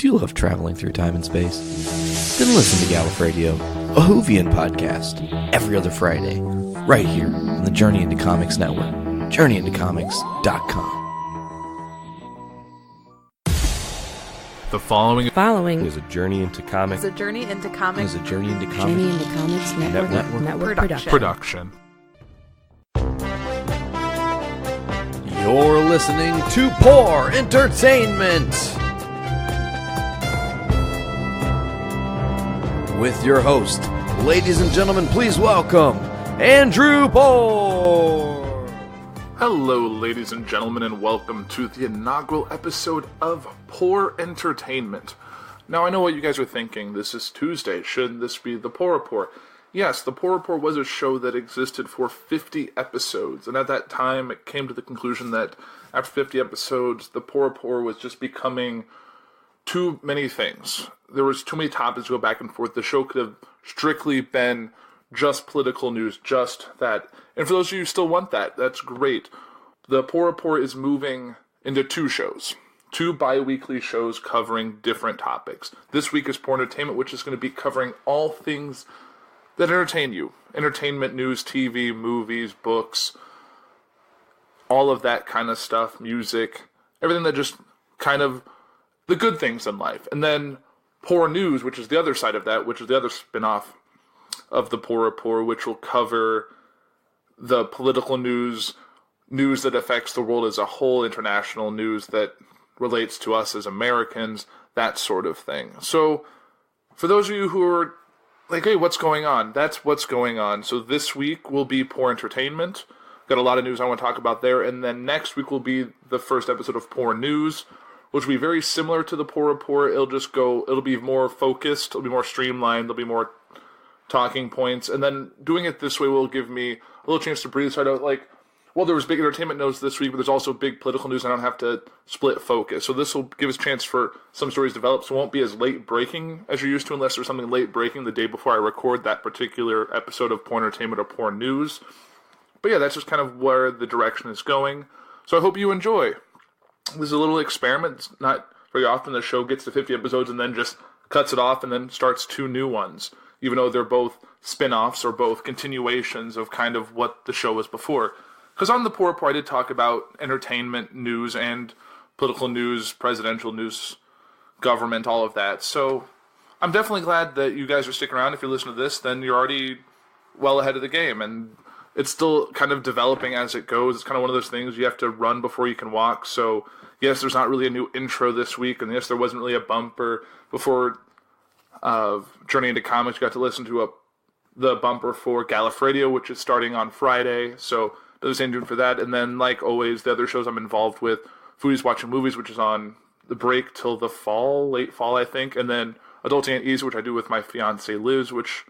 Do you love traveling through time and space? Then listen to Gallif Radio, a Whovian podcast, every other Friday, right here on the Journey into Comics Network, journeyintocomics.com. The following is a journey into comics. Is a journey into comics. Is a journey into comics. Journey into Comics Network production. You're listening to Puhr Entertainment with your host, ladies and gentlemen, please welcome Andrew Puhr. Hello, ladies and gentlemen, and welcome to the inaugural episode of Puhr Entertainment. Now, I know what you guys are thinking. This is Tuesday. Shouldn't this be the Puhr Report? Yes, the Puhr Report was a show that existed for 50 episodes, and at that time, it came to the conclusion that after 50 episodes, the Puhr Report was just becoming too many things. There was too many topics to go back and forth. The show could have strictly been just political news, just that. And for those of you who still want that, that's great. The Puhr Report is moving into two shows. Two bi-weekly shows covering different topics. This week is Puhr Entertainment, which is going to be covering all things that entertain you. Entertainment, news, TV, movies, books, all of that kind of stuff, music, everything that just kind of the good things in life. And then Puhr News, which is the other side of that, which is the other spin-off of the Puhr Report, which will cover the political news that affects the world as a whole, international news that relates to us as Americans, that sort of thing. So, for those of you who are like, hey, what's going on? That's what's going on. So this week will be Puhr Entertainment. Got a lot of news I want to talk about there. And then next week will be the first episode of Puhr News, which will be very similar to the Puhr Report. It'll be more focused, it'll be more streamlined, there'll be more talking points. And then doing it this way will give me a little chance to breathe. So I don't there was big entertainment news this week, but there's also big political news. I don't have to split focus. So this will give us a chance for some stories to develop. So it won't be as late breaking as you're used to, unless there's something late breaking the day before I record that particular episode of Puhr Entertainment or Puhr News. But yeah, that's just kind of where the direction is going. So I hope you enjoy. This is a little experiment. It's not very often the show gets to 50 episodes and then just cuts it off and then starts two new ones, even though they're both spin-offs or both continuations of kind of what the show was before. Because on the Puhr Report, I did talk about entertainment news and political news, presidential news, government, all of that. So I'm definitely glad that you guys are sticking around. If you're listening to this, then you're already well ahead of the game. And it's still kind of developing as it goes. It's kind of one of those things you have to run before you can walk. So yes, there's not really a new intro this week. And yes, there wasn't really a bumper before Journey into Comics. You got to listen to the bumper for Gallif Radio, which is starting on Friday. So stay tuned for that. And then, like always, the other shows I'm involved with, Foodies Watching Movies, which is on the break till the fall, late fall, I think. And then Adulting and Easy, which I do with my fiance Liz, which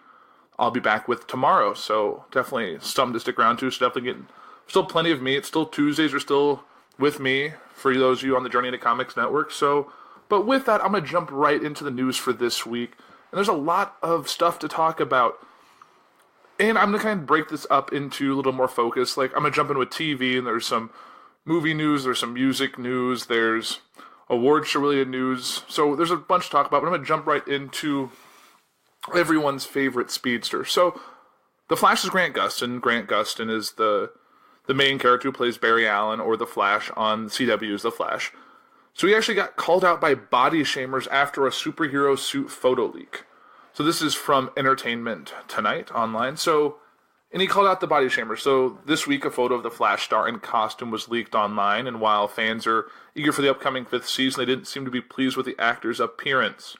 I'll be back with tomorrow. So definitely something to stick around to. So definitely getting still plenty of me. It's still Tuesdays are still with me for those of you on the Journey into Comics Network. So, but with that, I'm going to jump right into the news for this week. And there's a lot of stuff to talk about. And I'm going to kind of break this up into a little more focus. Like, I'm going to jump in with TV, and there's some movie news, there's some music news, there's award show-related news. So there's a bunch to talk about, but I'm going to jump right into everyone's favorite speedster. So, The Flash is Grant Gustin. Grant Gustin is the main character who plays Barry Allen, or The Flash, on CW's The Flash. So he actually got called out by body shamers after a superhero suit photo leak. So this is from Entertainment Tonight online. And he called out the body shamer. So this week, a photo of the Flash star in costume was leaked online. And while fans are eager for the upcoming 5th season, they didn't seem to be pleased with the actor's appearance.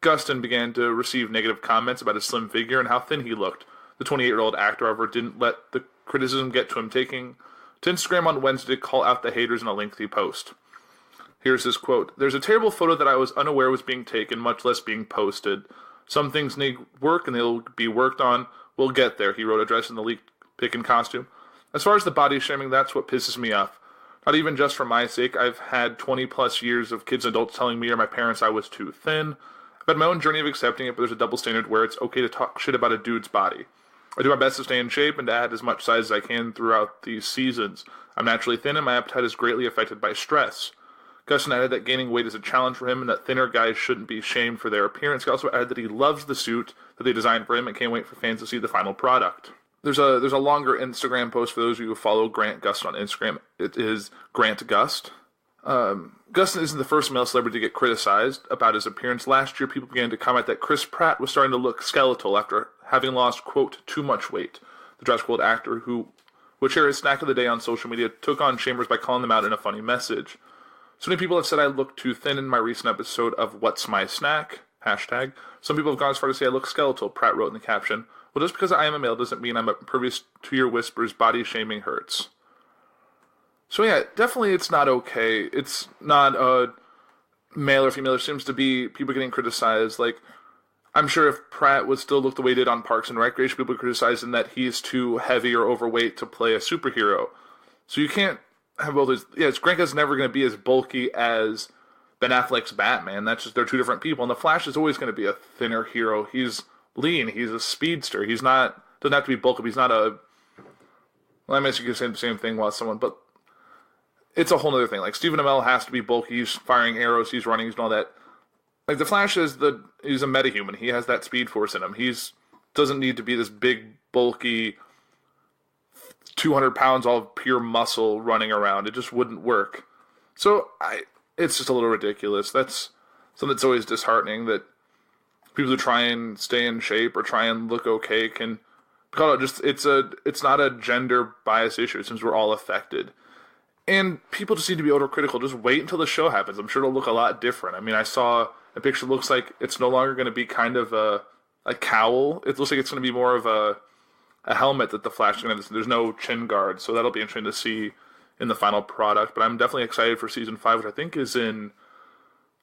Gustin began to receive negative comments about his slim figure and how thin he looked. The 28-year-old actor, however, didn't let the criticism get to him, taking to Instagram on Wednesday to call out the haters in a lengthy post. Here's his quote. "There's a terrible photo that I was unaware was being taken, much less being posted. Some things need work, and they'll be worked on. We'll get there," he wrote, addressing the leaked pic in costume. "As far as the body shaming, that's what pisses me off. Not even just for my sake. I've had 20-plus years of kids and adults telling me or my parents I was too thin. I've had my own journey of accepting it, but there's a double standard where it's okay to talk shit about a dude's body. I do my best to stay in shape and to add as much size as I can throughout these seasons. I'm naturally thin, and my appetite is greatly affected by stress." Gustin added that gaining weight is a challenge for him and that thinner guys shouldn't be shamed for their appearance. He also added that he loves the suit that they designed for him and can't wait for fans to see the final product. There's a longer Instagram post for those of you who follow Grant Gustin on Instagram. It is Grant Gust. Gustin isn't the first male celebrity to get criticized about his appearance. Last year, people began to comment that Chris Pratt was starting to look skeletal after having lost, quote, too much weight. The Jurassic World actor, who would share his snack of the day on social media, took on Chambers by calling them out in a funny message. So many people have said I look too thin in my recent episode of What's My Snack? Hashtag. Some people have gone as far to say I look skeletal, Pratt wrote in the caption. Well, just because I am a male doesn't mean I'm impervious to your whispers. Body shaming hurts. So yeah, definitely it's not okay. It's not male or female. There seems to be people getting criticized. Like, I'm sure if Pratt would still look the way he did on Parks and Recreation, people would criticize him that he's too heavy or overweight to play a superhero. So you can't have both these. Yeah, Grant is never going to be as bulky as Ben Affleck's Batman. That's just, they're two different people. And the Flash is always going to be a thinner hero. He's lean. He's a speedster. He's not, doesn't have to be bulky. He's not a, well, I guess you could say the same thing while someone, but it's a whole other thing. Like, Stephen Amell has to be bulky. He's firing arrows. He's running. He's doing all that. Like, the Flash is he's a metahuman. He has that speed force in him. Doesn't need to be this big, bulky, 200 pounds, all pure muscle running around. It just wouldn't work. So, it's just a little ridiculous. That's something that's always disheartening, that people who try and stay in shape or try and look okay can call it just, it's not a gender bias issue, since we're all affected. And people just need to be overcritical. Just wait until the show happens. I'm sure it'll look a lot different. I mean, I saw a picture that looks like it's no longer going to be kind of a cowl. It looks like it's going to be more of a helmet that the Flash is going to have. There's no chin guard, so that'll be interesting to see in the final product. But I'm definitely excited for Season 5, which I think is in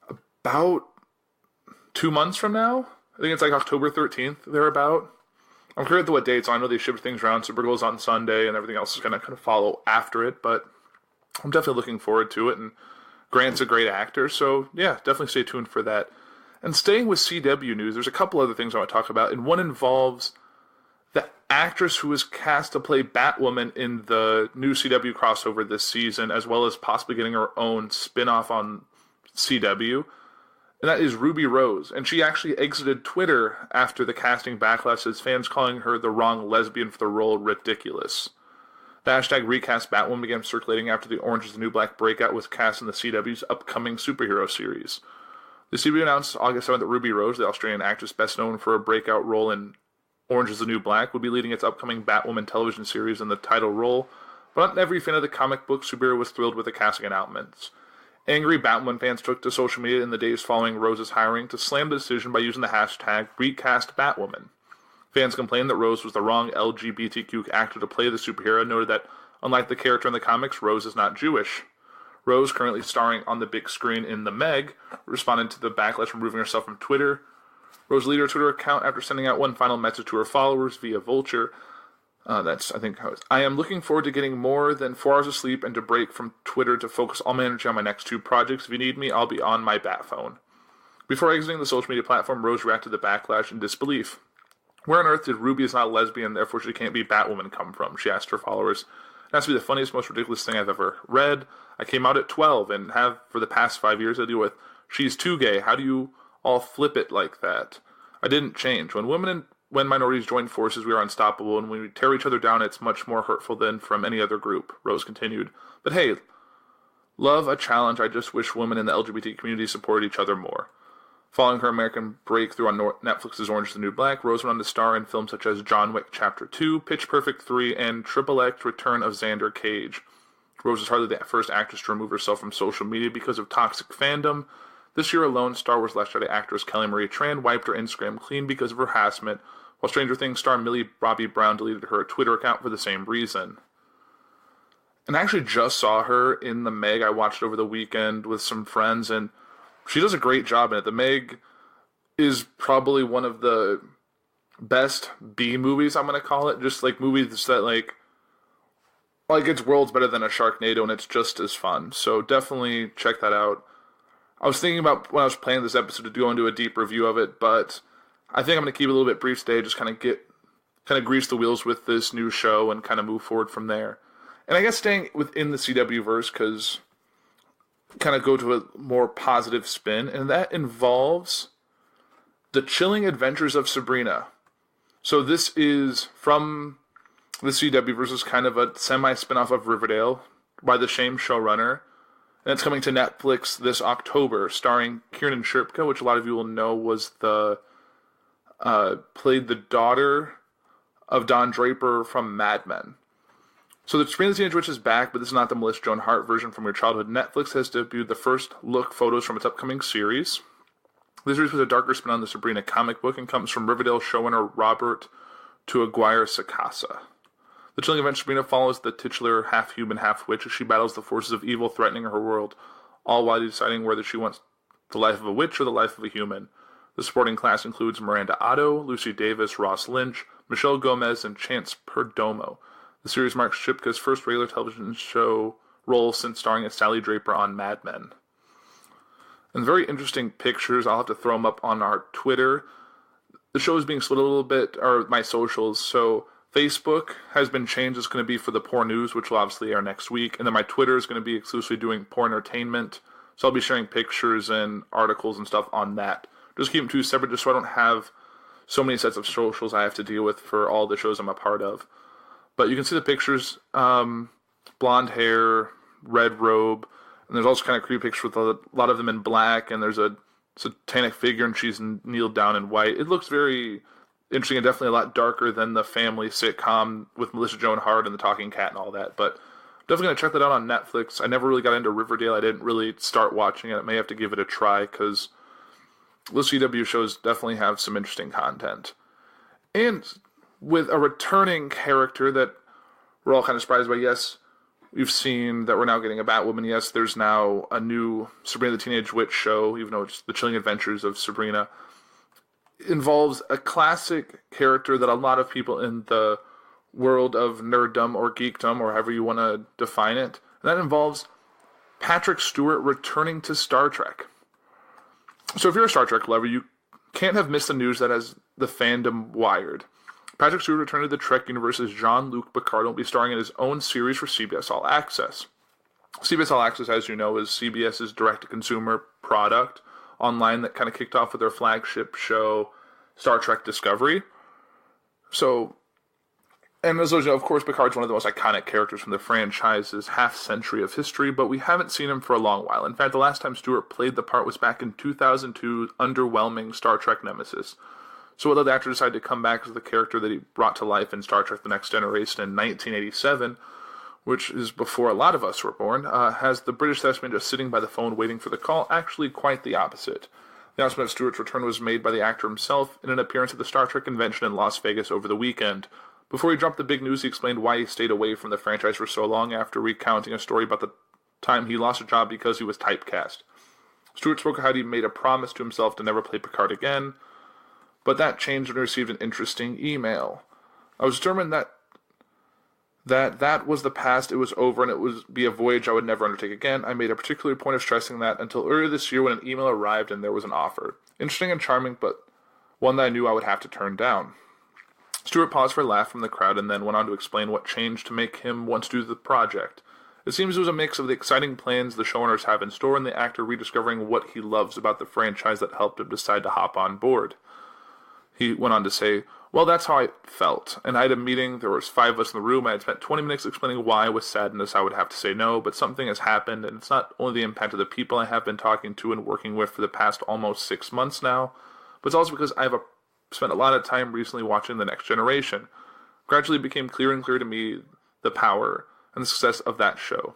about 2 months from now. I think it's like October 13th, thereabout. I'm curious to what date, so I know they shipped things around. Supergirl's on Sunday, and everything else is going to kind of follow after it, but I'm definitely looking forward to it, and Grant's a great actor, so yeah, definitely stay tuned for that. And staying with CW news, there's a couple other things I want to talk about, and one involves the actress who was cast to play Batwoman in the new CW crossover this season, as well as possibly getting her own spin-off on CW, and that is Ruby Rose. And she actually exited Twitter after the casting backlash, as fans calling her the wrong lesbian for the role ridiculous. The hashtag recast Batwoman began circulating after the Orange is the New Black breakout was cast in the CW's upcoming superhero series. The CW announced August 7th that Ruby Rose, the Australian actress best known for a breakout role in Orange is the New Black, would be leading its upcoming Batwoman television series in the title role, but not every fan of the comic book superhero was thrilled with the casting announcements. Angry Batwoman fans took to social media in the days following Rose's hiring to slam the decision by using the hashtag recastBatwoman. Fans complained that Rose was the wrong LGBTQ actor to play the superhero, and noted that, unlike the character in the comics, Rose is not Jewish. Rose, currently starring on the big screen in The Meg, responded to the backlash, removing herself from Twitter. Rose deleted her Twitter account after sending out one final message to her followers via Vulture. That's, I think, how it is. I am looking forward to getting more than 4 hours of sleep and to break from Twitter to focus all my energy on my next 2 projects. If you need me, I'll be on my bat phone. Before exiting the social media platform, Rose reacted to the backlash in disbelief. Where on earth did Ruby is not a lesbian, therefore she can't be Batwoman come from? She asked her followers. It has to be the funniest, most ridiculous thing I've ever read. I came out at 12 and have for the past 5 years to deal with, she's too gay. How do you all flip it like that? I didn't change. When minorities join forces, we are unstoppable, and when we tear each other down, it's much more hurtful than from any other group, Rose continued. But hey, love a challenge. I just wish women in the LGBT community supported each other more. Following her American breakthrough on Netflix's Orange is the New Black, Rose went on to star in films such as John Wick Chapter 2, Pitch Perfect 3, and Triple X Return of Xander Cage. Rose is hardly the first actress to remove herself from social media because of toxic fandom. This year alone, Star Wars Last Jedi actress Kelly Marie Tran wiped her Instagram clean because of harassment, while Stranger Things star Millie Bobby Brown deleted her Twitter account for the same reason. And I actually just saw her in The Meg. I watched it over the weekend with some friends, and she does a great job in it. The Meg is probably one of the best B movies, I'm going to call it. Just like movies that like it's worlds better than a Sharknado, and it's just as fun. So definitely check that out. I was thinking about when I was planning this episode to go into a deep review of it, but I think I'm going to keep it a little bit brief today, just kind of grease the wheels with this new show and kind of move forward from there. And I guess staying within the CW verse, because kind of go to a more positive spin, and that involves The Chilling Adventures of Sabrina. So this is from the CW versus kind of a semi-spinoff of Riverdale by the same showrunner. And it's coming to Netflix this October, starring Kiernan Shipka, which a lot of you will know was played the daughter of Don Draper from Mad Men. So the Sabrina the Teenage Witch is back, but this is not the Melissa Joan Hart version from your childhood. Netflix has debuted the first look photos from its upcoming series. This series was a darker spin on the Sabrina comic book and comes from Riverdale showrunner Robert Tuaguirre-Sacasa. The Chilling Adventures of Sabrina follows the titular half-human, half-witch as she battles the forces of evil threatening her world, all while deciding whether she wants the life of a witch or the life of a human. The supporting cast includes Miranda Otto, Lucy Davis, Ross Lynch, Michelle Gomez, and Chance Perdomo. The series marks Shipka's first regular television show role since starring as Sally Draper on Mad Men. And very interesting pictures. I'll have to throw them up on our Twitter. The show is being split a little bit, or my socials. So Facebook has been changed. It's going to be for the Puhr News, which will obviously air next week. And then my Twitter is going to be exclusively doing Puhr Entertainment. So I'll be sharing pictures and articles and stuff on that. Just keep them two separate just so I don't have so many sets of socials I have to deal with for all the shows I'm a part of. But you can see the pictures, blonde hair, red robe, and there's also kind of creepy pictures with a lot of them in black, and there's a satanic figure, and she's kneeled down in white. It looks very interesting and definitely a lot darker than the family sitcom with Melissa Joan Hart and the talking cat and all that. But I'm definitely going to check that out on Netflix. I never really got into Riverdale. I didn't really start watching it. I may have to give it a try because the CW shows definitely have some interesting content. And with a returning character that we're all kind of surprised by. Yes, we've seen that we're now getting a Batwoman. Yes, there's now a new Sabrina the Teenage Witch show, even though it's The Chilling Adventures of Sabrina. It involves a classic character that a lot of people in the world of nerddom or geekdom, or however you want to define it, and that involves Patrick Stewart returning to Star Trek. So if you're a Star Trek lover, you can't have missed the news that has the fandom wired. Patrick Stewart returned to the Trek universe as Jean-Luc Picard and will be starring in his own series for CBS All Access. CBS All Access, as you know, is CBS's direct-to-consumer product online that kind of kicked off with their flagship show, Star Trek Discovery. So, and as you know, of course, Picard's one of the most iconic characters from the franchise's half-century of history, but we haven't seen him for a long while. In fact, the last time Stewart played the part was back in 2002's underwhelming Star Trek Nemesis. So whether the actor decided to come back as the character that he brought to life in Star Trek The Next Generation in 1987, which is before a lot of us were born, has the British thespian just sitting by the phone waiting for the call, actually quite the opposite. The announcement of Stewart's return was made by the actor himself in an appearance at the Star Trek convention in Las Vegas over the weekend. Before he dropped the big news, he explained why he stayed away from the franchise for so long after recounting a story about the time he lost a job because he was typecast. Stewart spoke of how he made a promise to himself to never play Picard again, but that changed when he received an interesting email. I was determined that was the past, it was over, and it would be a voyage I would never undertake again. I made a particular point of stressing that until earlier this year when an email arrived and there was an offer. Interesting and charming, but one that I knew I would have to turn down. Stewart paused for a laugh from the crowd and then went on to explain what changed to make him want to do the project. It seems it was a mix of the exciting plans the showrunners have in store and the actor rediscovering what he loves about the franchise that helped him decide to hop on board. He went on to say, well, that's how I felt. And I had a meeting, there was 5 of us in the room, I had spent 20 minutes explaining why with sadness I would have to say no, but something has happened, and it's not only the impact of the people I have been talking to and working with for the past almost 6 months now, but it's also because I have spent a lot of time recently watching The Next Generation. Gradually it became clearer and clearer to me the power and the success of that show.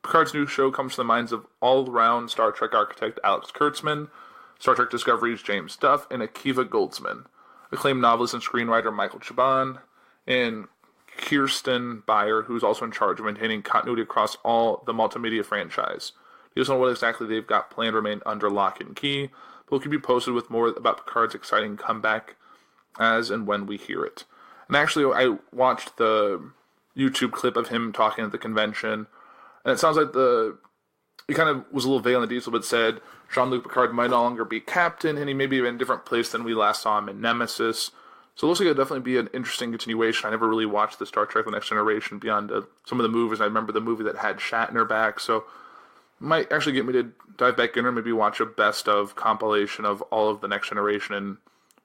Picard's new show comes from the minds of all-round Star Trek architect Alex Kurtzman, Star Trek Discovery's James Duff, and Akiva Goldsman, acclaimed novelist and screenwriter Michael Chabon, and Kirsten Beyer, who's also in charge of maintaining continuity across all the multimedia franchise. He doesn't know what exactly they've got planned to remain under lock and key, but we'll keep you posted with more about Picard's exciting comeback as and when we hear it. And actually, I watched the YouTube clip of him talking at the convention, and it sounds like he kind of was a little vague on the detail, but said Jean-Luc Picard might no longer be captain, and he may be in a different place than we last saw him in Nemesis. So it looks like it'll definitely be an interesting continuation. I never really watched the Star Trek The Next Generation beyond some of the movies. I remember the movie that had Shatner back, so Might actually get me to dive back in or maybe watch a best of compilation of all of the Next Generation and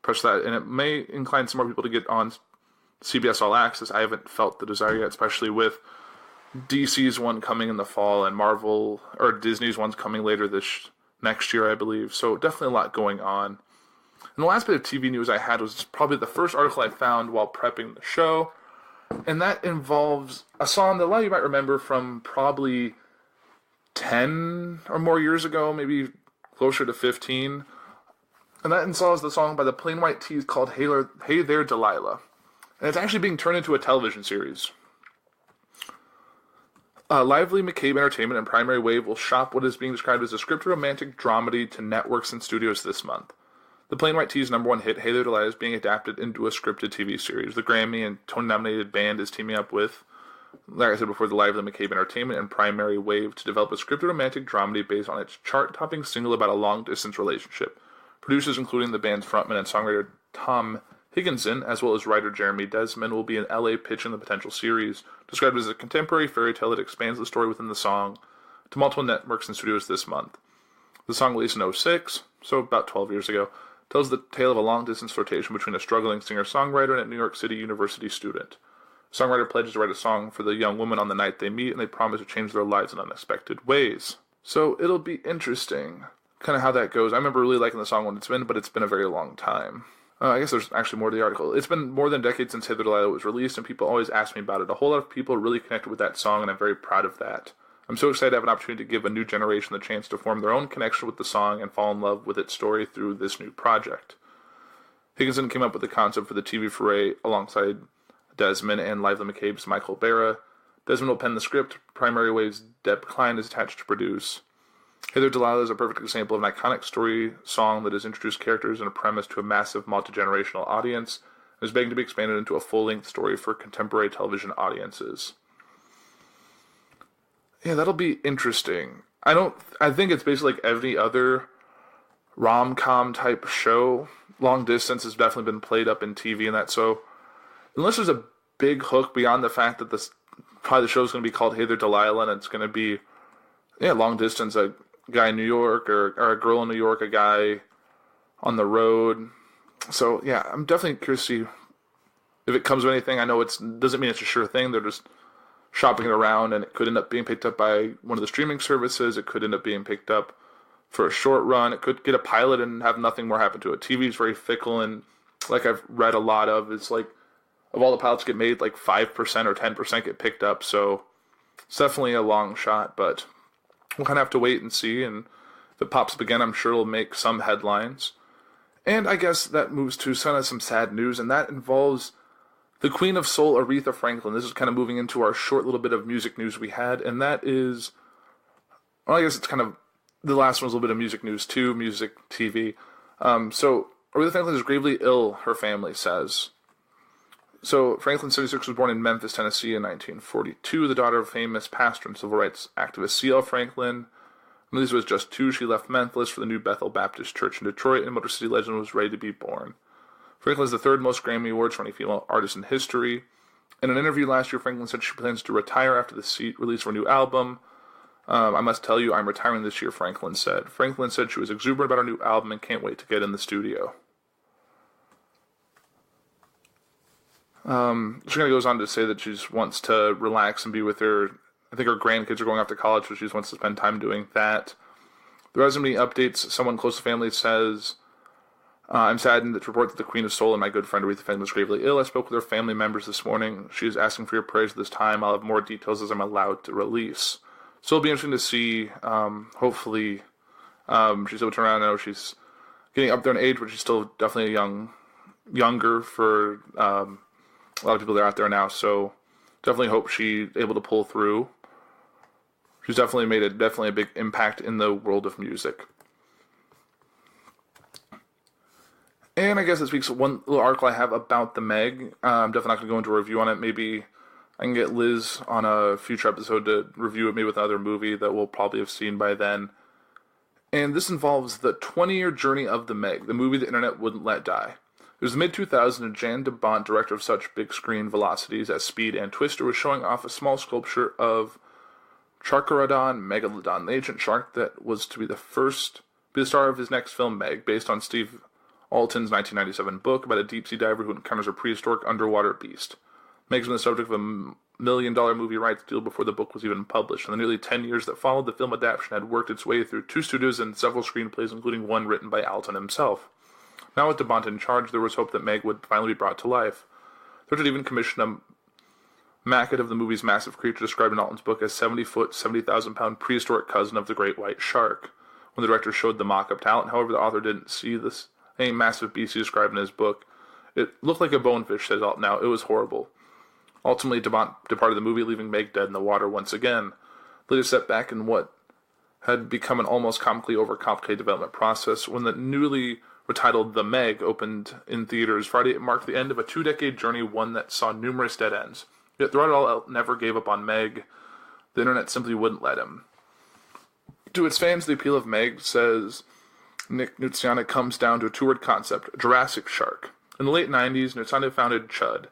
press that. And it may incline some more people to get on CBS All Access. I haven't felt the desire yet, especially with DC's one coming in the fall and Marvel or Disney's one's coming later this next year, I believe. So definitely a lot going on. And the last bit of TV news I had was probably the first article I found while prepping the show. And that involves a song that a lot of you might remember from probably 10 or more years ago, maybe closer to 15. And that involves the song by the Plain White T's called Hey There Delilah. And it's actually being turned into a television series. Lively McCabe Entertainment and Primary Wave will shop what is being described as a scripted romantic dramedy to networks and studios this month. The Plain White T's #1 hit, Hey There Delilah, is being adapted into a scripted TV series. The Grammy and Tony-nominated band is teaming up with, like I said before, the Lively McCabe Entertainment and Primary Wave to develop a scripted romantic dramedy based on its chart-topping single about a long-distance relationship. Producers, including the band's frontman and songwriter Tom Higginson, as well as writer Jeremy Desmond, will be in LA pitching the potential series, described as a contemporary fairy tale that expands the story within the song to multiple networks and studios this month. The song, released in 2006, so about 12 years ago, tells the tale of a long-distance flirtation between a struggling singer-songwriter and a New York City University student. The songwriter pledges to write a song for the young woman on the night they meet, and they promise to change their lives in unexpected ways. So it'll be interesting, kind of how that goes. I remember really liking the song when it's been, but it's been a very long time. I guess there's actually more to the article. It's been more than a decade since Hey There Delilah was released, and people always ask me about it. A whole lot of people really connected with that song, and I'm very proud of that. I'm so excited to have an opportunity to give a new generation the chance to form their own connection with the song and fall in love with its story through this new project. Higginson came up with the concept for the TV foray alongside Desmond and Lively McCabe's Michael Barra. Desmond will pen the script. Primary Wave's Deb Klein is attached to produce. Hey There Delilah is a perfect example of an iconic story song that has introduced characters and a premise to a massive multi-generational audience and is begging to be expanded into a full-length story for contemporary television audiences. Yeah, that'll be interesting. I think it's basically like every other rom-com type show. Long distance has definitely been played up in TV and that, so unless there's a big hook beyond the fact that probably the show's going to be called Hey There Delilah and it's going to be, long distance, a guy in New York or a girl in New York, a guy on the road. So, yeah, I'm definitely curious to see if it comes with anything. I know it doesn't mean it's a sure thing. They're just shopping it around, and it could end up being picked up by one of the streaming services. It could end up being picked up for a short run. It could get a pilot and have nothing more happen to it. TV is very fickle, and like I've read a lot of, it's like of all the pilots get made, like 5% or 10% get picked up. So it's definitely a long shot, but we'll kind of have to wait and see. And if it pops up again, I'm sure it'll make some headlines. And I guess that moves to some sad news, and that involves the Queen of Soul, Aretha Franklin. This is kind of moving into our short little bit of music news we had, and that is, well, I guess it's kind of, the last one was a little bit of music news too, music, TV. So Aretha Franklin is gravely ill, her family says. So Franklin, 76, was born in Memphis, Tennessee in 1942, the daughter of famous pastor and civil rights activist C.L. Franklin. When Lisa was just 2, she left Memphis for the New Bethel Baptist Church in Detroit, and Motor City legend was ready to be born. Franklin is the third most Grammy Awards for any female artist in history. In an interview last year, Franklin said she plans to retire after the release of her new album. I must tell you, I'm retiring this year, Franklin said. Franklin said she was exuberant about her new album and can't wait to get in the studio. She kind of goes on to say that she just wants to relax and be with her. I think her grandkids are going off to college, so she just wants to spend time doing that. There hasn't been any updates. Someone close to family says, I'm saddened to report that the Queen of Soul and my good friend Aretha Franklin is gravely ill. I spoke with her family members this morning. She is asking for your prayers at this time. I'll have more details as I'm allowed to release. So it'll be interesting to see. Hopefully, she's able to turn around. I know she's getting up there in age, but she's still definitely younger for a lot of people that are out there now. So definitely hope she's able to pull through. She's definitely made a big impact in the world of music. And I guess this week's one little article I have about the Meg. I'm definitely not going to go into a review on it. Maybe I can get Liz on a future episode to review it, maybe with another movie that we'll probably have seen by then. And this involves the 20-year journey of the Meg, the movie the internet wouldn't let die. It was the mid-2000s, and Jan de Bont, director of such big-screen velocities as Speed and Twister, was showing off a small sculpture of Sharkadon Megalodon, the ancient shark that was to be the star of his next film, Meg, based on Steve Alton's 1997 book about a deep-sea diver who encounters a prehistoric underwater beast. Meg's been the subject of a $1 million movie rights deal before the book was even published. In the nearly 10 years that followed, the film adaptation had worked its way through 2 studios and several screenplays, including one written by Alton himself. Now with DeBont in charge, there was hope that Meg would finally be brought to life. There had even commissioned a maquette of the movie's massive creature described in Alton's book as 70-foot, 70,000-pound prehistoric cousin of the great white shark. When the director showed the mock-up to Alton, however, the author didn't see this same massive beast he described in his book. It looked like a bonefish, says Alton now. It was horrible. Ultimately, DeBont departed the movie, leaving Meg dead in the water once again. Later set back in what had become an almost comically overcomplicated development process. When the newly retitled The Meg opened in theaters Friday, it marked the end of a 2-decade journey, one that saw numerous dead ends. Yet throughout it all, Alton never gave up on Meg. The internet simply wouldn't let him. To its fans, the appeal of Meg, says Nick Nuziana, comes down to a 2-word concept: Jurassic Shark. In the late 90s, Nuziana founded Chud,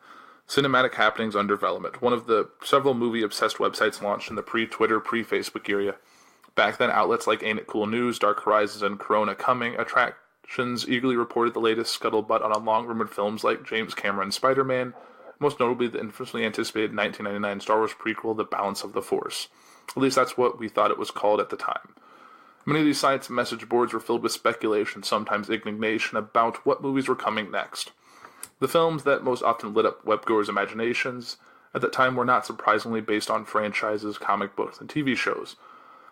Cinematic Happenings Under Development, one of the several movie-obsessed websites launched in the pre-Twitter, pre-Facebook era. Back then, outlets like Ain't It Cool News, Dark Horizons, and Corona Coming Attractions eagerly reported the latest scuttlebutt on long-rumored films like James Cameron's Spider-Man, most notably the infamously anticipated 1999 Star Wars prequel, The Balance of the Force. At least that's what we thought it was called at the time. Many of these sites' message boards were filled with speculation, sometimes indignation, about what movies were coming next. The films that most often lit up webgoers' imaginations at that time were not surprisingly based on franchises, comic books, and TV shows.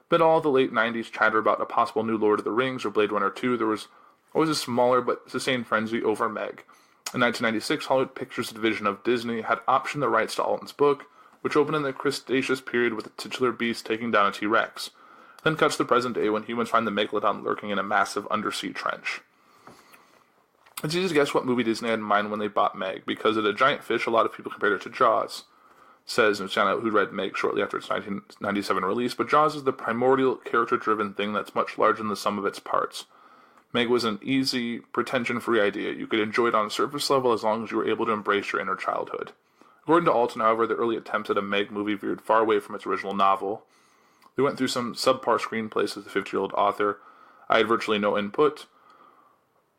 But all the late 90s chatter about a possible new Lord of the Rings or Blade Runner 2, there was always a smaller but sustained frenzy over Meg. In 1996, Hollywood Pictures division of Disney had optioned the rights to Alton's book, which opened in the Cretaceous period with the titular beast taking down a T-Rex. Then cuts to the present day when humans find the Megalodon lurking in a massive undersea trench. It's easy to guess what movie Disney had in mind when they bought Meg. Because of the giant fish, a lot of people compared it to Jaws, says Nuziana, who read Meg shortly after its 1997 release, but Jaws is the primordial, character-driven thing that's much larger than the sum of its parts. Meg was an easy, pretension-free idea. You could enjoy it on a surface level as long as you were able to embrace your inner childhood. According to Alton, however, the early attempts at a Meg movie veered far away from its original novel. They went through some subpar screenplays as the 50-year-old author. I had virtually no input.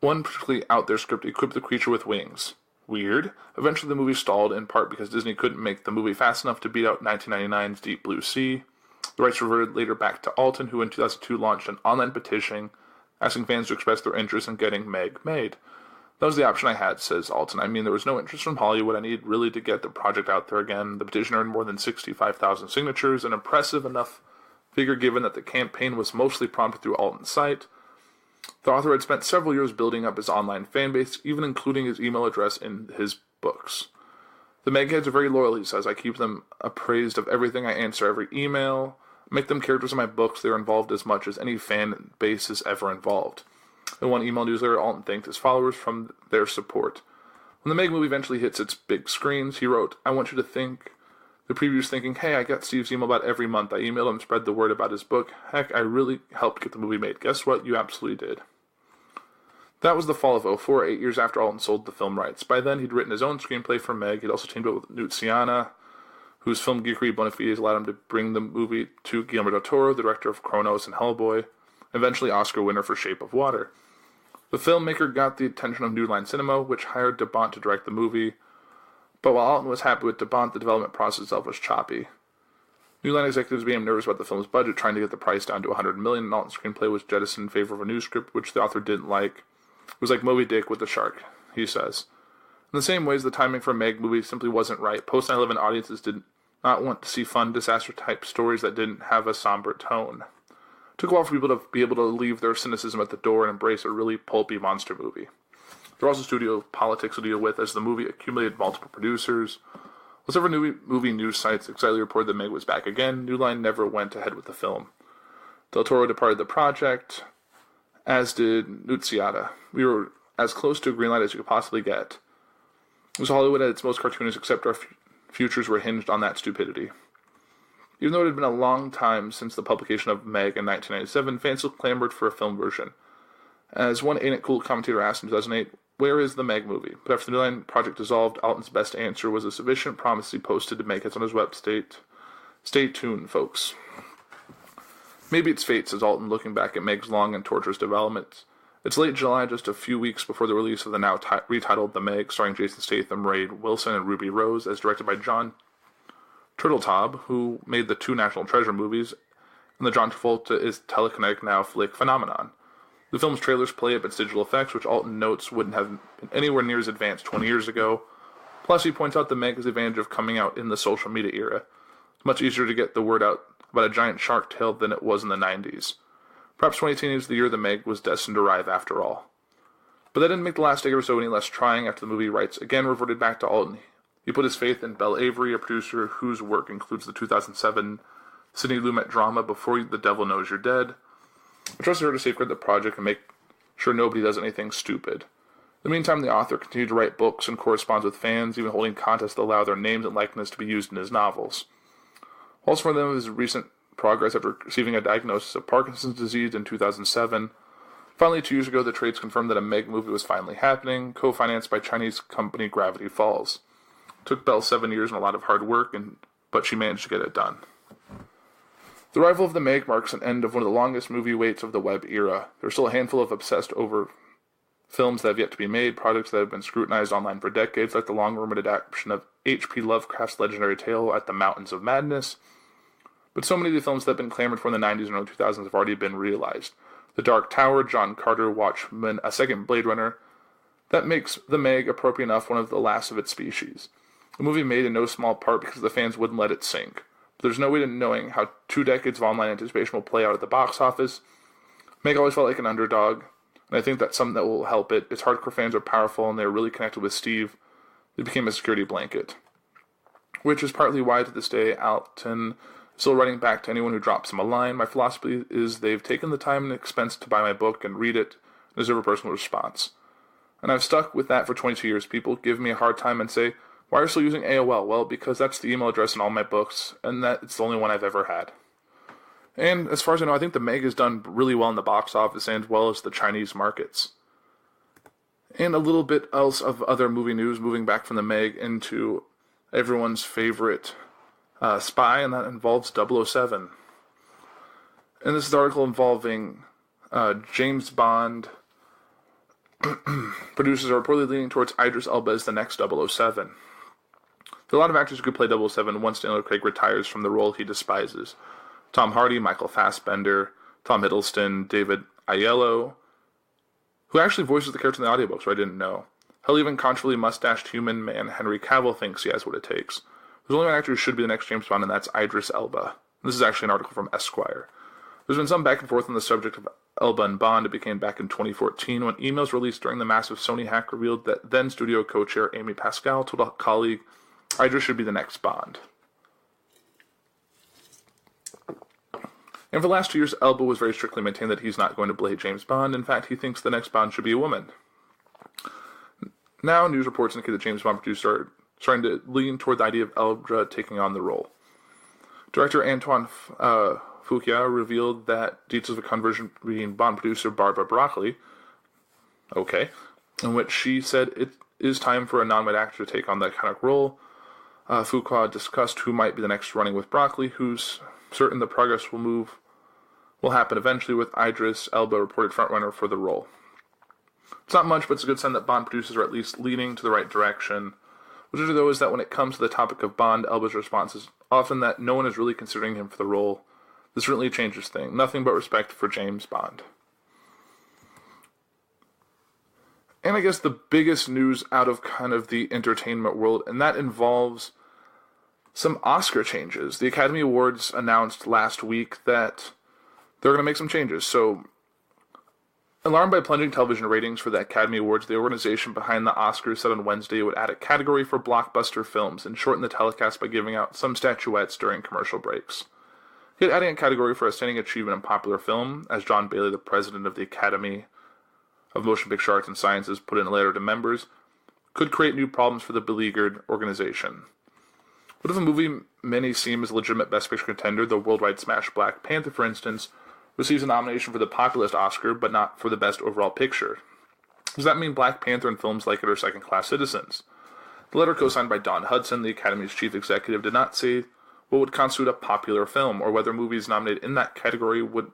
One particularly out-there script equipped the creature with wings. Weird. Eventually the movie stalled, in part because Disney couldn't make the movie fast enough to beat out 1999's Deep Blue Sea. The rights reverted later back to Alton, who in 2002 launched an online petition asking fans to express their interest in getting Meg made. That was the option I had, says Alton. I mean, there was no interest from Hollywood. I needed really to get the project out there again. The petition earned more than 65,000 signatures, an impressive enough figure given that the campaign was mostly prompted through Alton's site. The author had spent several years building up his online fanbase, even including his email address in his books. The Megheads are very loyal, he says. I keep them appraised of everything. I answer every email, make them characters in my books. They are involved as much as any fan base is ever involved. In one email newsletter, Alton thanked his followers from their support. When the Meg movie eventually hits its big screens, he wrote, I want you to think the preview's thinking, hey, I got Steve's email about every month. I emailed him, spread the word about his book. Heck, I really helped get the movie made. Guess what? You absolutely did. That was the fall of 2004, 8 years after Alton sold the film rights. By then, he'd written his own screenplay for Meg. He'd also teamed up with Nuziana, whose film geekery bona fides allowed him to bring the movie to Guillermo del Toro, the director of Cronos and Hellboy, eventually Oscar winner for Shape of Water. The filmmaker got the attention of New Line Cinema, which hired DeBont to direct the movie. But while Alton was happy with DeBont, the development process itself was choppy. New Line executives became nervous about the film's budget, trying to get the price down to $100 million, and Alton's screenplay was jettisoned in favor of a new script, which the author didn't like. It was like Moby Dick with the shark, he says. In the same ways, the timing for a Meg movie simply wasn't right. Post-9/11 audiences did not want to see fun, disaster-type stories that didn't have a somber tone. It took a while for people to be able to leave their cynicism at the door and embrace a really pulpy monster movie. There was also studio politics to deal with, as the movie accumulated multiple producers. While several movie news sites excitedly reported that Meg was back again, New Line never went ahead with the film. Del Toro departed the project, as did Nuziana. We were as close to a green light as you could possibly get. It was Hollywood at its most cartoonish, except our futures were hinged on that stupidity. Even though it had been a long time since the publication of Meg in 1997, fans still clamored for a film version. As one Ain't It Cool commentator asked in 2008, where is the Meg movie? But after the New Line project dissolved, Alton's best answer was a sufficient promise he posted to make it on his website. Stay tuned, folks. Maybe it's fate, says Alton, looking back at Meg's long and torturous development. It's late July, just a few weeks before the release of the now retitled The Meg, starring Jason Statham, Ray Wilson, and Ruby Rose, as directed by John Turteltaub, who made the 2 National Treasure movies, and the John Travolta is telekinetic now flick phenomenon. The film's trailers play up its digital effects, which Alton notes wouldn't have been anywhere near as advanced 20 years ago. Plus, he points out the Meg has the advantage of coming out in the social media era. It's much easier to get the word out about a giant shark tale than it was in the 90s. Perhaps 2018 is the year the Meg was destined to arrive after all. But that didn't make the last decade or so any less trying after the movie rights again reverted back to Alton. He put his faith in Belle Avery, a producer whose work includes the 2007 Sidney Lumet drama Before the Devil Knows You're Dead. I trusted her to safeguard the project and make sure nobody does anything stupid. In the meantime, the author continued to write books and corresponds with fans, even holding contests to allow their names and likeness to be used in his novels. Also, for them of his recent progress after receiving a diagnosis of Parkinson's disease in 2007. Finally, 2 years ago, the trades confirmed that a Meg movie was finally happening, co-financed by Chinese company Gravity Falls. It took Belle 7 years and a lot of hard work, but she managed to get it done. The arrival of the Meg marks an end of one of the longest movie waits of the web era. There's still a handful of obsessed over films that have yet to be made, projects that have been scrutinized online for decades, like the long-rumored adaptation of H.P. Lovecraft's legendary tale At the Mountains of Madness. But so many of the films that have been clamored for in the 90s and early 2000s have already been realized. The Dark Tower, John Carter, Watchmen, a second Blade Runner. That makes the Meg, appropriate enough, one of the last of its species. A movie made in no small part because the fans wouldn't let it sink. There's no way to knowing how 2 decades of online anticipation will play out at the box office. Meg always felt like an underdog, and I think that's something that will help it. Its hardcore fans are powerful, and they're really connected with Steve. They became a security blanket. Which is partly why, to this day, Alton is still writing back to anyone who drops him a line. My philosophy is they've taken the time and expense to buy my book and read it and deserve a personal response. And I've stuck with that for 22 years. People give me a hard time and say, why are you still using AOL? Well, because that's the email address in all my books, and that it's the only one I've ever had. And as far as I know, I think the Meg has done really well in the box office and as well as the Chinese markets. And a little bit else of other movie news, moving back from the Meg into everyone's favorite spy, and that involves 007. And this is the article involving James Bond. Producers are reportedly leaning towards Idris Elba as the next 007. There are a lot of actors who could play 007 once Daniel Craig retires from the role he despises. Tom Hardy, Michael Fassbender, Tom Hiddleston, David Aiello, who actually voices the character in the audiobooks, I didn't know. Hell, even controversially mustached human man Henry Cavill thinks he has what it takes. There's only one actor who should be the next James Bond, and that's Idris Elba. This is actually an article from Esquire. There's been some back and forth on the subject of Elba and Bond. It began back in 2014 when emails released during the massive Sony hack revealed that then studio co-chair Amy Pascal told a colleague Idris should be the next Bond. And for the last 2 years, Elba was very strictly maintained that he's not going to play James Bond. In fact, he thinks the next Bond should be a woman. Now, news reports indicate that James Bond producers are starting to lean toward the idea of Elba taking on the role. Director Antoine Fuqua revealed that details of a conversion between Bond producer Barbara Broccoli, in which she said it is time for a non-white actor to take on that iconic role. Fuqua discussed who might be the next running with Broccoli, who's certain the progress will happen eventually, with Idris Elba reported frontrunner for the role. It's not much, but it's a good sign that Bond producers are at least leaning to the right direction. Which though is that when it comes to the topic of Bond, Elba's response is often that no one is really considering him for the role. This really changes things. Nothing but respect for James Bond. And I guess the biggest news out of kind of the entertainment world, and that involves some Oscar changes. The Academy Awards announced last week that they're going to make some changes. So, alarmed by plunging television ratings for the Academy Awards, the organization behind the Oscars said on Wednesday it would add a category for blockbuster films and shorten the telecast by giving out some statuettes during commercial breaks. Yet adding a category for outstanding achievement in popular film, as John Bailey, the president of the Academy of Motion Picture Arts and Sciences, put in a letter to members, could create new problems for the beleaguered organization. What if a movie many seem as a legitimate Best Picture contender, the worldwide smash Black Panther, for instance, receives a nomination for the populist Oscar, but not for the best overall picture? Does that mean Black Panther and films like it are second-class citizens? The letter, co-signed by Don Hudson, the Academy's chief executive, did not say what would constitute a popular film, or whether movies nominated in that category would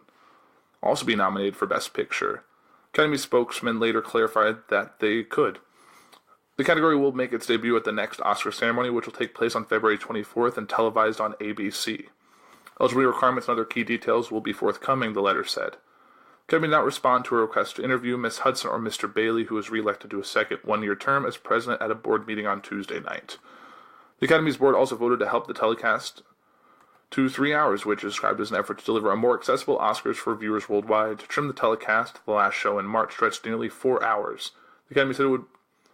also be nominated for Best Picture. Academy spokesman later clarified that they could. The category will make its debut at the next Oscar ceremony, which will take place on February 24th and televised on ABC. Eligibility requirements and other key details will be forthcoming, the letter said. Academy did not respond to a request to interview Ms. Hudson or Mr. Bailey, who was re-elected to a second one-year term as president at a board meeting on Tuesday night. The Academy's board also voted to help the telecast to 3 hours, which is described as an effort to deliver a more accessible Oscars for viewers worldwide. To trim the telecast, the last show in March stretched nearly 4 hours. The Academy said it would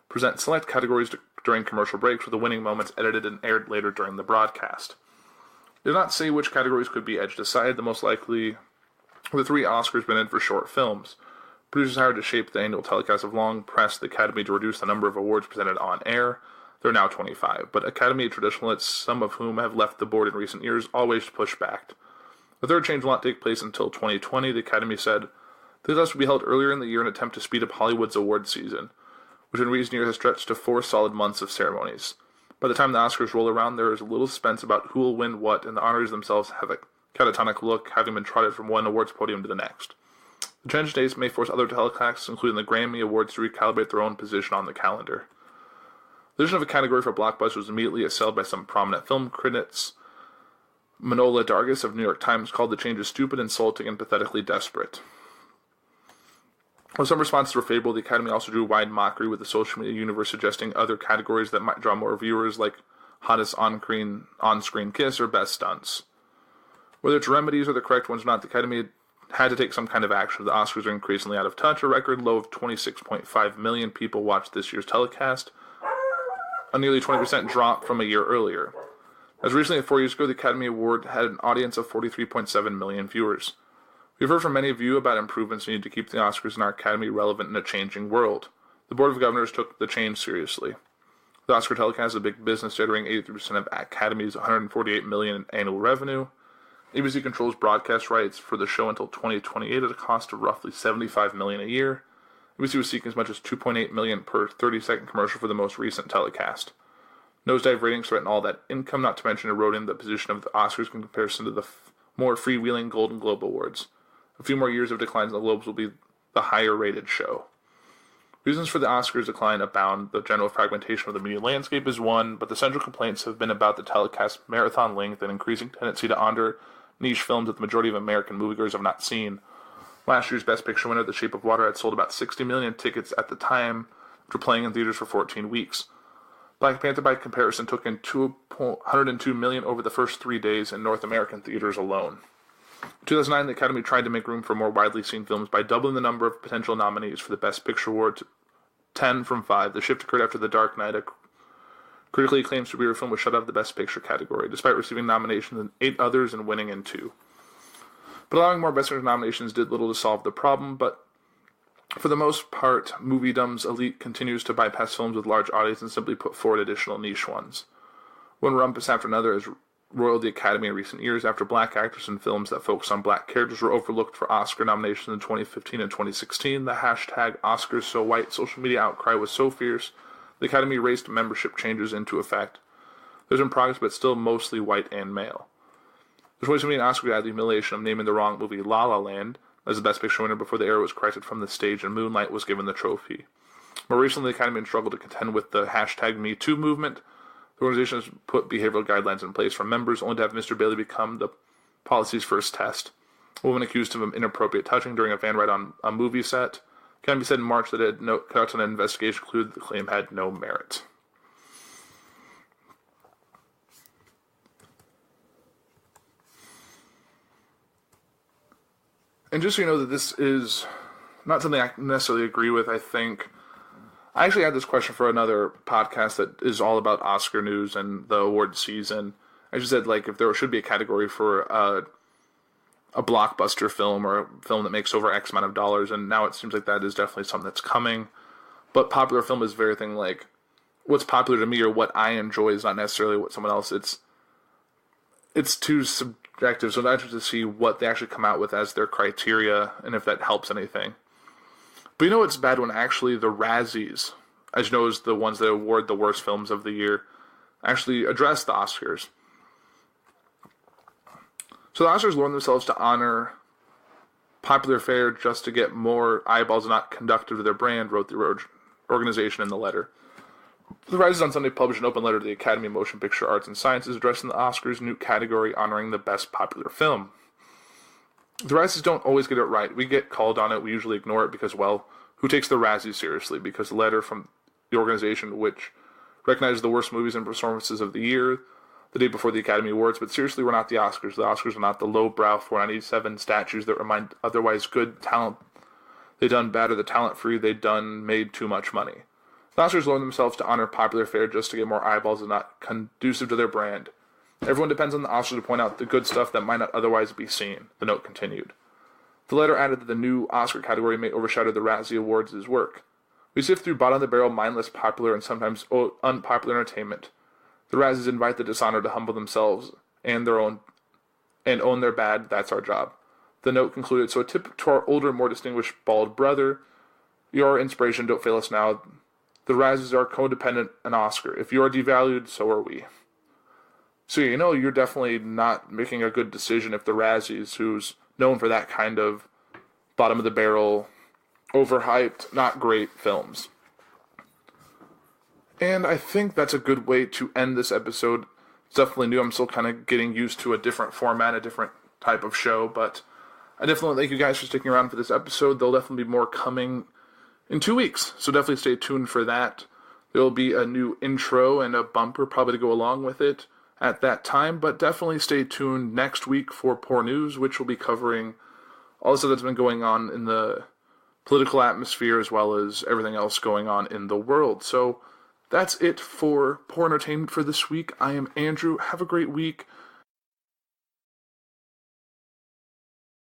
present select categories during commercial breaks, with the winning moments edited and aired later during the broadcast. They did not say which categories could be edged aside. The most likely were the 3 Oscars been in for short films. Producers hired to shape the annual telecast have long pressed the Academy to reduce the number of awards presented on air. There are now 25, but Academy traditionalists, some of whom have left the board in recent years, always push back. The third change will not take place until 2020, the Academy said. The test will be held earlier in the year in an attempt to speed up Hollywood's award season, which in recent years has stretched to 4 solid months of ceremonies. By the time the Oscars roll around, there is a little suspense about who will win what, and the honors themselves have a catatonic look, having been trotted from one awards podium to the next. The change days may force other telecasts, including the Grammy Awards, to recalibrate their own position on the calendar. The addition of a category for blockbusters was immediately assailed by some prominent film critics. Manola Dargis of New York Times called the changes stupid, insulting, and pathetically desperate. While some responses were favorable, the Academy also drew wide mockery, with the social media universe suggesting other categories that might draw more viewers, like Hottest On-Screen Kiss or Best Stunts. Whether its remedies are the correct ones or not, the Academy had to take some kind of action. The Oscars are increasingly out of touch. A record low of 26.5 million people watched this year's telecast, a nearly 20% drop from a year earlier. As recently as 4 years ago, the Academy Award had an audience of 43.7 million viewers. We've heard from many of you about improvements needed to keep the Oscars and our Academy relevant in a changing world. The Board of Governors took the change seriously. The Oscar telecast is a big business, generating 83% of Academy's $148 million in annual revenue. ABC controls broadcast rights for the show until 2028 at a cost of roughly $75 million a year. ABC was seeking as much as $2.8 million per 30-second commercial for the most recent telecast. Nosedive ratings threaten all that income, not to mention eroding the position of the Oscars in comparison to the more freewheeling Golden Globe Awards. A few more years of declines in the Globes will be the higher-rated show. Reasons for the Oscars' decline abound. The general fragmentation of the media landscape is one, but the central complaints have been about the telecast's marathon length and increasing tendency to honor niche films that the majority of American moviegoers have not seen. Last year's Best Picture winner, The Shape of Water, had sold about 60 million tickets at the time after playing in theaters for 14 weeks. Black Panther, by comparison, took in $102 million over the first 3 days in North American theaters alone. In 2009, the Academy tried to make room for more widely seen films by doubling the number of potential nominees for the Best Picture award to 10 from 5. The shift occurred after The Dark Knight, a critically acclaimed superhero film, was shut out of the Best Picture category, despite receiving nominations in 8 others and winning in 2. But allowing more Best Picture nominations did little to solve the problem, but for the most part, moviedom's elite continues to bypass films with large audiences and simply put forward additional niche ones. One rumpus after another has roiled the Academy in recent years after black actors in films that focus on black characters were overlooked for Oscar nominations in 2015 and 2016. The hashtag #OscarsSoWhite social media outcry was so fierce, the Academy raced membership changes into effect. There's been progress, but still mostly white and male. The 2017 Oscar had the humiliation of naming the wrong movie La La Land as the Best Picture winner before the error was corrected from the stage and Moonlight was given the trophy. More recently, the Academy struggled to contend with the hashtag #MeToo movement. The organization has put behavioral guidelines in place for members, only to have Mr. Bailey become the policy's first test. A woman accused him of inappropriate touching during a van ride on a movie set. The Academy said in March that it had conducted an investigation concluded the claim had no merit. And just so you know that this is not something I necessarily agree with, I actually had this question for another podcast that is all about Oscar news and the award season. I just said, if there should be a category for a blockbuster film or a film that makes over X amount of dollars, and now it seems like that is definitely something that's coming. But popular film is very thing what's popular to me or what I enjoy is not necessarily what someone else. It's too subjective, so I'm interested to see what they actually come out with as their criteria and if that helps anything. But it's bad when actually the Razzies, as you know, is the ones that award the worst films of the year, actually address the Oscars. So the Oscars loaned themselves to honor popular fare just to get more eyeballs and not conducive to their brand, wrote the organization in the letter. The Razzies on Sunday published an open letter to the Academy of Motion Picture Arts and Sciences addressing the Oscars' new category honoring the best popular film. The Razzies don't always get it right. We get called on it. We usually ignore it because, well, who takes the Razzies seriously? Because the letter from the organization, which recognizes the worst movies and performances of the year, the day before the Academy Awards, but seriously, we're not the Oscars. The Oscars are not the lowbrow 497 statues that remind otherwise good talent they done bad or the talent free they done made too much money. The Oscars loan themselves to honor popular fare just to get more eyeballs and not conducive to their brand. Everyone depends on the Oscars to point out the good stuff that might not otherwise be seen, the note continued. The letter added that the new Oscar category may overshadow the Razzie Awards' work. We sift through bottom-of-the-barrel, mindless, popular, and sometimes unpopular entertainment. The Razzies invite the dishonored to humble themselves and own their bad. That's our job. The note concluded, so a tip to our older, more distinguished bald brother, you're our inspiration, don't fail us now. The Razzies are codependent an Oscar. If you are devalued, so are we. So you're definitely not making a good decision if the Razzies, who's known for that kind of bottom-of-the-barrel, overhyped, not great films. And I think that's a good way to end this episode. It's definitely new. I'm still kind of getting used to a different format, a different type of show, but I definitely thank you guys for sticking around for this episode. There'll definitely be more coming in 2 weeks, so definitely stay tuned for that. There will be a new intro and a bumper probably to go along with it at that time, but definitely stay tuned next week for Puhr News, which will be covering all the stuff that's been going on in the political atmosphere as well as everything else going on in the world. So that's it for Puhr Entertainment for this week. I am Andrew. Have a great week.